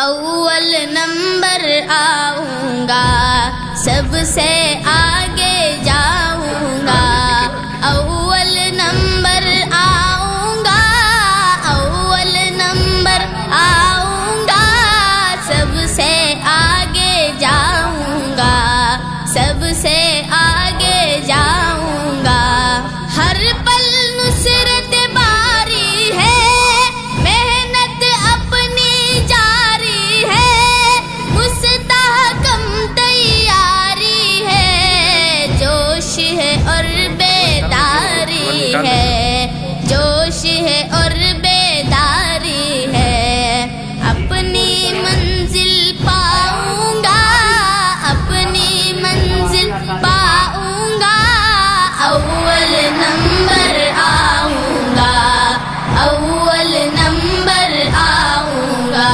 اول نمبر آؤں گا، سب سے آگے جاؤں گا، اول نمبر آؤں گا، اول نمبر آؤں گا، سب سے آگے جاؤں گا، سب سے آگے جاؤں گا، ہر پل نصرت باری ہے، محنت اپنی جاری ہے، مستحکم تیاری ہے، جوش ہے اور بیداری ہے، جوش ہے اور بیداری ہے، اپنی منزل پاؤں گا، اپنی منزل پاؤں گا، اول نمبر آؤں گا، اول نمبر آؤں گا،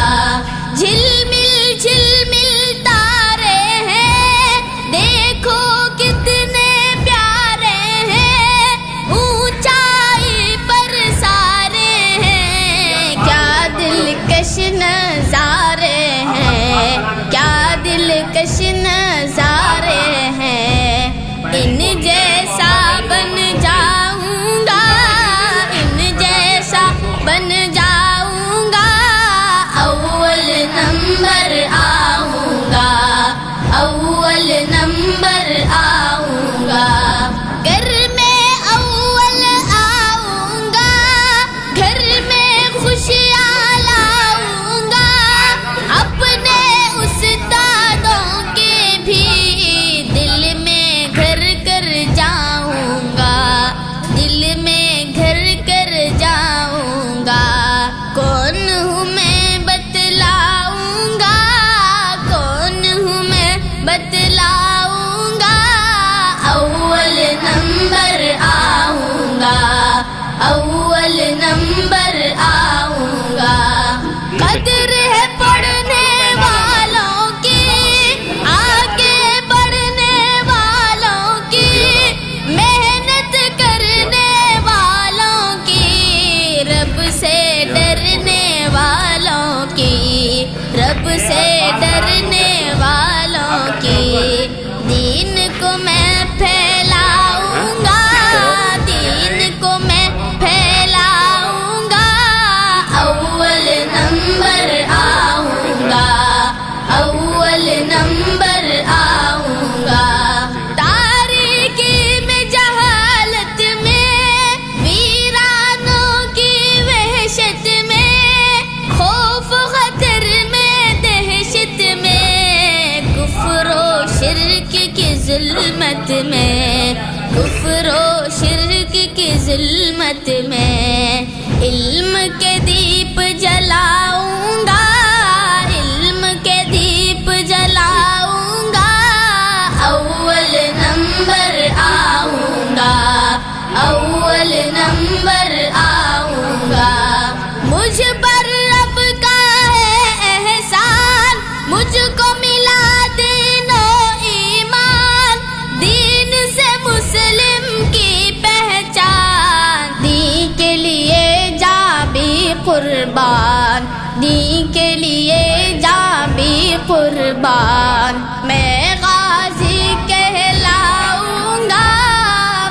جھلمل تارے ہیں، دیکھو کتنے پیارے ہیں، اونچائی پر سارے ہیں، کیا دلکش نظارے ہیں، کیا دلکش نظارے ہیں، ان جیسا بن جاؤں گا، ان جیسا بن جاؤں گا، اول نمبر آؤں گا، اول نمبر آؤں گا، گھر میں اول آؤں گا، گھر میں خوشیاں لاؤں گا، اپنے استادوں کے بھی دل میں گھر کر جاؤں گا، دل میں گھر کر جاؤں گا، کون ہوں میں بتلاؤں گا، کون ہوں میں بتلاؤں گا، اول نمبر آؤں گا، اول نمبر آؤں گا، قدر ہے پڑھنے والوں کی، آگے بڑھنے والوں کی، محنت کرنے والوں کی، رب سے ڈرنے والوں کی، رب سے ڈرنے والوں کی، دین کو میں پھیلاؤں گا، دین کو میں پھیلاؤں گا، اول نمبر آؤں گا، اول نمبر آؤں گا، تاریکی میں جہالت میں، ویرانوں کی وحشت میں، خوف خطر میں، دہشت میں، کفر و شرک کی ظلمت میں، کفر و شرک کی ظلمت میں، علم کے دیپ جلاؤں گا، علم کے دیپ جلاؤں گا، اول نمبر آؤں گا، اول نمبر آؤں گا، مجھ پر رب کا ہے احسان، مجھ کو ملا دین و ایمان، دین سے مسلم کی پہچان، دین کے لیے جا بھی قربان، دین کے لیے جا بھی قربان، میں غازی کہلاؤں گا،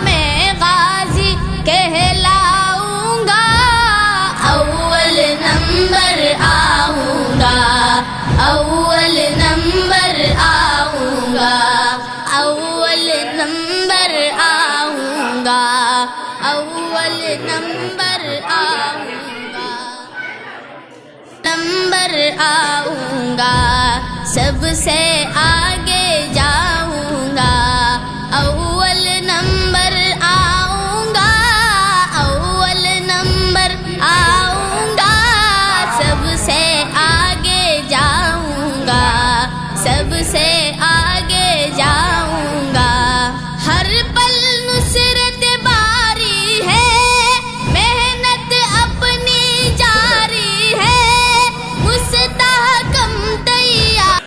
میں غازی کہلاؤں گا، اول نمبر آؤں گا، اول نمبر آؤں گا، اول نمبر آؤں گا، اول نمبر آؤں گا، نمبر آؤں گا، سب سے آگے